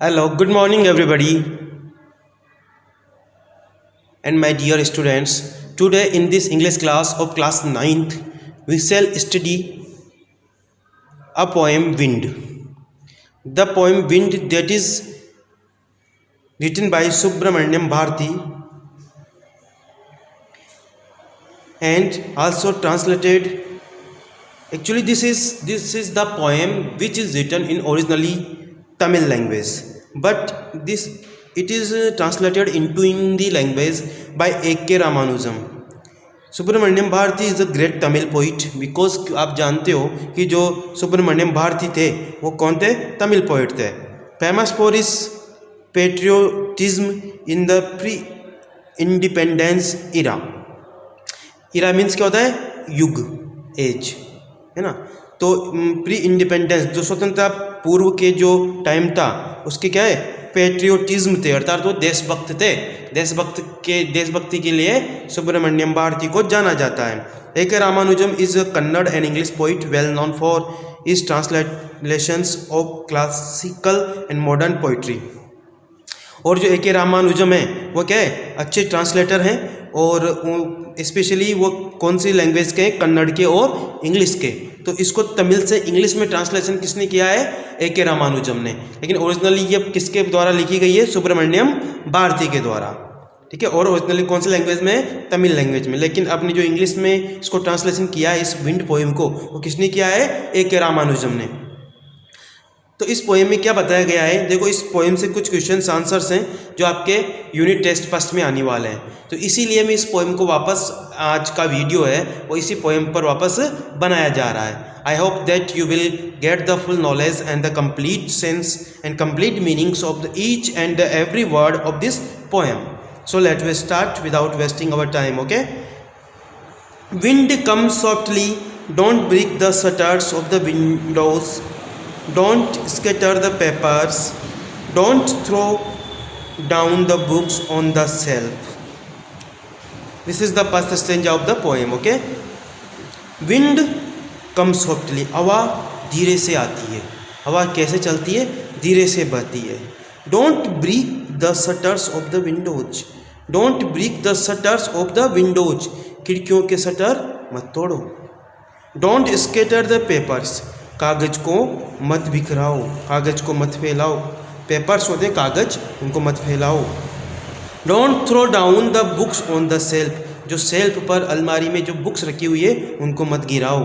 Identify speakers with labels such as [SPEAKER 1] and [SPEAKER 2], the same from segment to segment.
[SPEAKER 1] Hello, good morning, everybody, and my dear students. Today, in this English class of class 9th, we shall study a poem Wind. The poem Wind that is written by Subramanyam Bharati and also translated. Actually, this is the poem which is written in originally Tamil language, but it is translated into Hindi language by A.K. Ramanujan. Subramaniam Bharati is a great Tamil poet because आप जानते हो कि जो सुब्रमण्यम भारती थे वो कौन थे? Tamil poet थे. Famous for is patriotism in the pre independence era. Era means क्या होता है? युग, एज, है ना. तो प्री इंडिपेंडेंस जो स्वतंत्रता पूर्व के जो टाइम था उसके क्या है? पेट्रियोटिज्म थे, अर्थात वो देशभक्त थे. देशभक्ति के लिए सुब्रमण्यम भारती को जाना जाता है. A K. Ramanujan is a Kannada and English poet well known for is translations of classical and modern poetry. और जो ए.के. रामानुजम है वो क्या है? अच्छे ट्रांसलेटर हैं और स्पेशली वो कौन सी लैंग्वेज के? कन्नड़ के और इंग्लिश के. तो इसको तमिल से इंग्लिश में ट्रांसलेशन किसने किया है? ए.के. रामानुजम ने. लेकिन ओरिजिनली ये किसके द्वारा लिखी गई है? सुब्रमण्यम भारती के द्वारा. ठीक है. और ओरिजिनली कौन सी लैंग्वेज में? तमिल लैंग्वेज में. लेकिन आपने जो इंग्लिश में इसको ट्रांसलेशन किया है इस विंड पोएम को, वो किसने किया है? ए.के. रामानुजम ने. तो इस पोएम में क्या बताया गया है? देखो, इस पोएम से कुछ क्वेश्चन आंसर्स हैं जो आपके यूनिट टेस्ट फर्स्ट में आने वाले हैं. तो इसीलिए मैं इस पोएम को वापस, आज का वीडियो है वो इसी पोएम पर वापस बनाया जा रहा है. I hope that you will get the full knowledge and the complete sense and complete meanings of the each and the every word of this poem. So let we start without wasting our time. Okay. Wind comes softly, don't break the shutters of the windows, don't scatter the papers, don't throw down the books on the shelf. This is the first stanza of the poem. Okay. Wind comes softly. हवा धीरे से आती है. हवा कैसे चलती है? धीरे से बहती है. Don't break the shutters of the windows. Don't break the shutters of the windows. खिड़कियों के शटर मत तोड़ो. Don't scatter the papers. कागज को मत बिखराओ, कागज को मत फैलाओ. पेपर्स होते हैं कागज, उनको मत फैलाओ. Don't throw down the books on the shelf. जो सेल्फ पर, अलमारी में जो बुक्स रखी हुई है उनको मत गिराओ.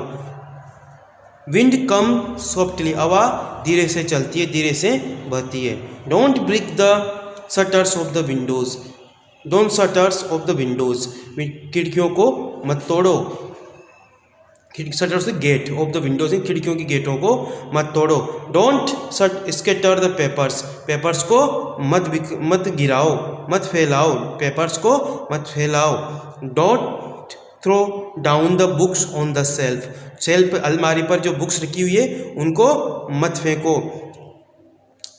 [SPEAKER 1] विंड कम सॉफ्टली. हवा धीरे से चलती है, धीरे से बहती है. Don't break the shutters of the windows. Don't shutters of the windows. खिड़कियों को मत तोड़ो. Shutters gate of the windows, खिड़कियों की गेटों को मत तोड़ो. Don't scatter the papers. Papers को मत गिराओ, मत फैलाओ. पेपर्स को मत फैलाओ. Don't throw down the books on the shelf. Shelf, अलमारी पर जो बुक्स रखी हुई है उनको मत फेंको.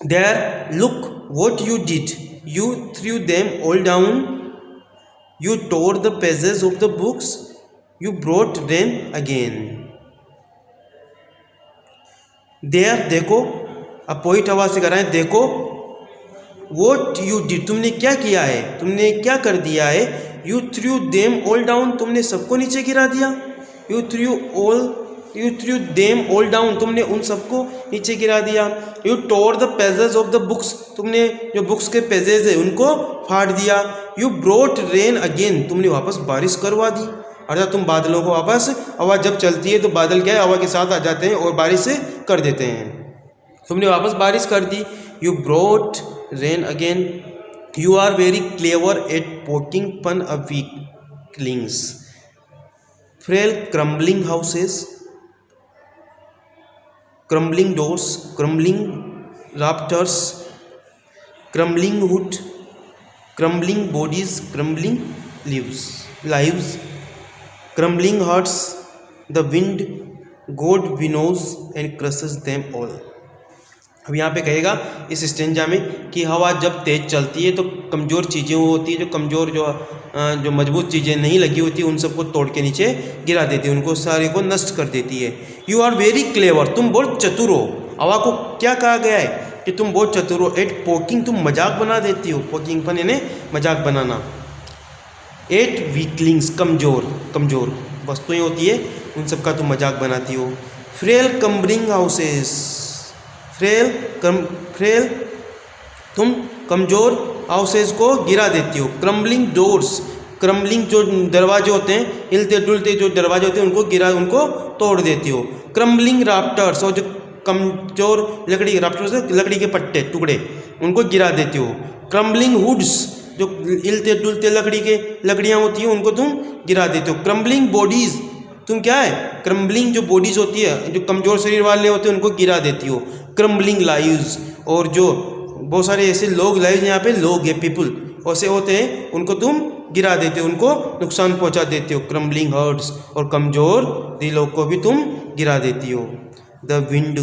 [SPEAKER 1] There look what you did, you threw them all down, you tore the pages of the books, you brought them again. There, देखो. अब पोइट आवाज से कर रहे हैं, देखो. What you did, तुमने क्या किया है? तुमने क्या कर दिया है? You threw them all down, तुमने सबको नीचे गिरा दिया. You threw them all down, तुमने उन सबको नीचे गिरा दिया. You tore the pages of the books, तुमने जो बुक्स के पेजेस है उनको फाड़ दिया. You brought rain again, तुमने वापस बारिश करवा दी. अर्थात तुम बादलों को वापस, हवा जब चलती है तो बादल क्या है? हवा के साथ आ जाते हैं और बारिश से कर देते हैं. तुमने वापस बारिश कर दी. You brought rain again. You are very clever at poking fun a weaklings. Frail crumbling houses, crumbling doors, crumbling rafters, crumbling wood, crumbling bodies, crumbling lives, crumbling hearts, the wind, God winnows and crushes them all. अब यहाँ पे कहेगा इस stanza में कि हवा जब तेज चलती है तो कमज़ोर चीज़ें होती है, जो कमज़ोर जो मजबूत चीज़ें नहीं लगी होती उन सबको तोड़ के नीचे गिरा देती है, उनको सारे को नष्ट कर देती है. यू आर वेरी क्लेवर, तुम बहुत चतुर हो. हवा को क्या कहा गया है? कि तुम बहुत चतुर हो। 8 पोकिंग, तुम मजाक बना देती हो। पोकिंग फन यानी मजाक बनाना। 8 वीकलिंग्स, कमज़ोर वस्तुएं होती है, उन सब का तुम मजाक बनाती हो। फ्रेल कम्बरिंग हाउसेस, फ्रेल तुम कमज़ोर हाउसेस को गिरा देती हो। क्रम्बलिंग डोर्स, क्रम्बलिंग जो दरवाजे होते हैं, हिलते डुलते जो दरवाजे होते हैं उनको तोड़ देती हो। क्रम्बलिंग राफ्टर्स, और जो कमज़ोर लकड़ी, राफ्टर्स लकड़ी के पट्टे टुकड़े, उनको गिरा देती हो। क्रम्बलिंग हुड्स, जो हिलते डुलते लकड़ियाँ होती हैं उनको तुम गिरा देते हो। क्रम्बलिंग बॉडीज़, तुम क्या है, क्रम्बलिंग जो बॉडीज़ होती है, जो कमज़ोर शरीर वाले होते हैं उनको गिरा देती हो। क्रम्बलिंग लाइव्स, और जो बहुत सारे ऐसे लोग, लाइव्स यहाँ पे लोग हैं, पीपल ऐसे होते हैं, उनको तुम गिरा देते हो, उनको नुकसान पहुँचा देते हो। क्रम्बलिंग हर्ट्स, और कमज़ोर दिलों को भी तुम गिरा देती हो। The wind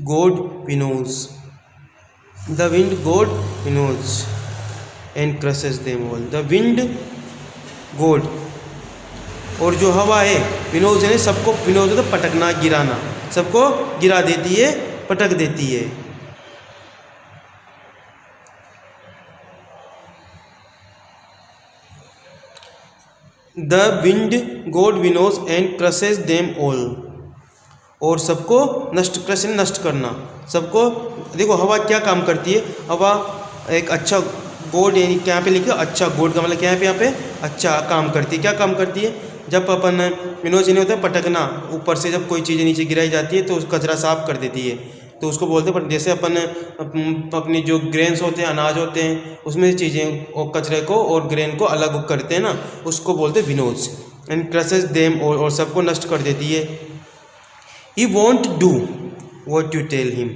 [SPEAKER 1] god winnows, the wind god winnows and crushes them all. The wind god, और जो हवा है, विनोज है सबको, विनोज तो पटकना, गिराना, सबको गिरा देती है, पटक देती है। The wind god winnows and crushes them all, और सबको नष्ट करना, सबको। देखो हवा क्या काम करती है, हवा एक अच्छा गॉड, यानी यहाँ पे लिखा अच्छा, गॉड का मतलब क्या है, यहाँ पे अच्छा काम करती है। क्या काम करती है, जब अपन विनोज नहीं होता है पटकना, ऊपर से जब कोई चीज़ें नीचे गिराई जाती है तो उस कचरा साफ कर देती है, तो उसको बोलते हैं। जैसे अपन अपनी जो ग्रेन्स होते हैं, अनाज होते हैं, उसमें चीज़ें और कचरे को और ग्रेन को अलग करते हैं ना, उसको बोलते हैं विनोज। एंड क्रसेस देम, और सबको नष्ट कर देती है। He won't do what you tell him,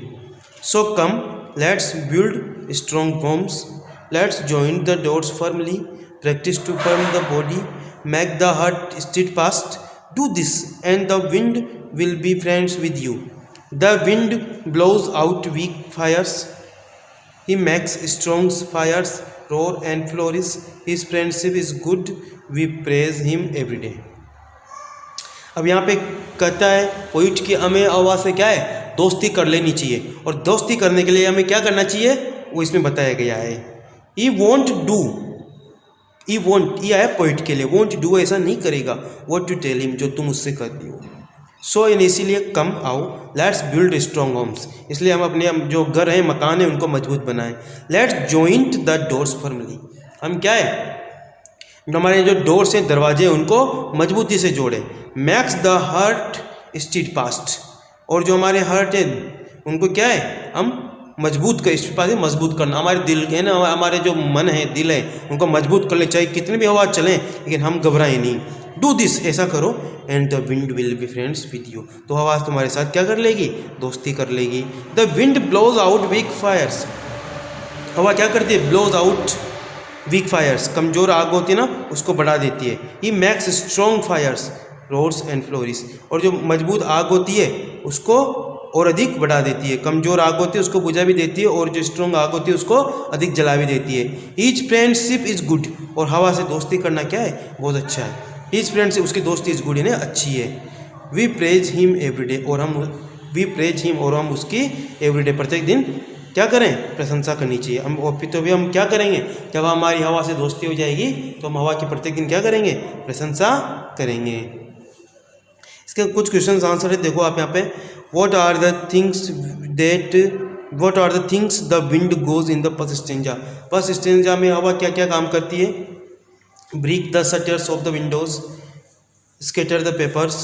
[SPEAKER 1] so come let's build strong bombs, let's join the doors firmly, practice to firm the body, make the heart steadfast, do this and the wind will be friends with you. The wind blows out weak fires, he makes strong fires roar and flourish, his friendship is good, we praise him every day. अब यहाँ पे कहता है poet की हमें हवा से क्या है, दोस्ती कर लेनी चाहिए, और दोस्ती करने के लिए हमें क्या करना चाहिए वो इसमें बताया गया है। he won't do, E want, ये है पोइट के लिए, वॉन्ट डू ऐसा नहीं करेगा, वॉट टू टेल हिम, जो तुम उससे करती हो। सो इसीलिए कम आओ, लेट्स बिल्ड स्ट्रॉन्ग होम्स, इसलिए हम अपने जो घर हैं, मकान हैं, उनको मजबूत बनाएं। Let's joint the doors firmly, हम क्या है, जो हमारे जो डोर्स हैं, दरवाजे हैं, उनको मजबूती से जोड़ें। Max the heart stead past, और जो हमारे हार्ट है उनको क्या है, हम मजबूत कर, मजबूत करना, हमारे दिल है ना, हमारे जो मन है, दिल है, उनको मजबूत कर ले, चाहे कितनी भी हवा चलें, लेकिन हम घबराएं नहीं। डू दिस, ऐसा करो, and the wind will be friends with you, तो हवा तुम्हारे साथ क्या कर लेगी, दोस्ती कर लेगी। The wind blows out weak fires, हवा क्या करती है, ब्लोज आउट वीक फायर्स, कमज़ोर आग होती है ना, उसको बढ़ा देती है। He makes strong fires roars and flourish, और जो मजबूत आग होती है उसको और अधिक बढ़ा देती है, कमज़ोर आग होती है उसको बुझा भी देती है, और जो स्ट्रॉन्ग आग होती है उसको अधिक जला भी देती है। ईच फ्रेंडशिप इज़ गुड, और हवा से दोस्ती करना क्या है, बहुत अच्छा है। ईच फ्रेंडशिप, उसकी दोस्ती इज़ गुड, यानी अच्छी है। वी प्रेज हिम एवरीडे, और हम उसकी एवरीडे, प्रत्येक दिन क्या करें, प्रशंसा करनी चाहिए। हम तो भी हम क्या करेंगे, जब हमारी हवा से दोस्ती हो जाएगी तो हम हवा की प्रत्येक दिन क्या करेंगे, प्रशंसा करेंगे। इसके कुछ क्वेश्चन आंसर है, देखो आप यहाँ पे। What are the things the wind goes in the first stanza? First stanza में हवा क्या क्या काम करती है? Break the shutters of the windows, scatter the papers,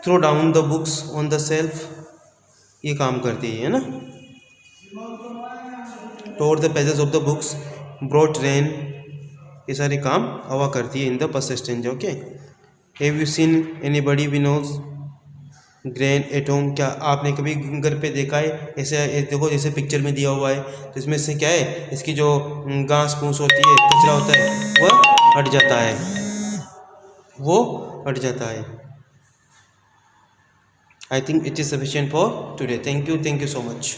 [SPEAKER 1] throw down the books on the shelf, ये काम करती है ना। Tore the pages of the books, brought rain, ये सारे काम हवा करती है in the first stanza. Okay, have you seen anybody winnows grain at home, क्या आपने कभी घर पे देखा है ऐसे, देखो जैसे पिक्चर में दिया हुआ है, तो इसमें से क्या है, इसकी जो घास फूस होती है, कचरा होता है, वह हट जाता है, वो हट जाता है। I think it is sufficient for today. Thank you so much.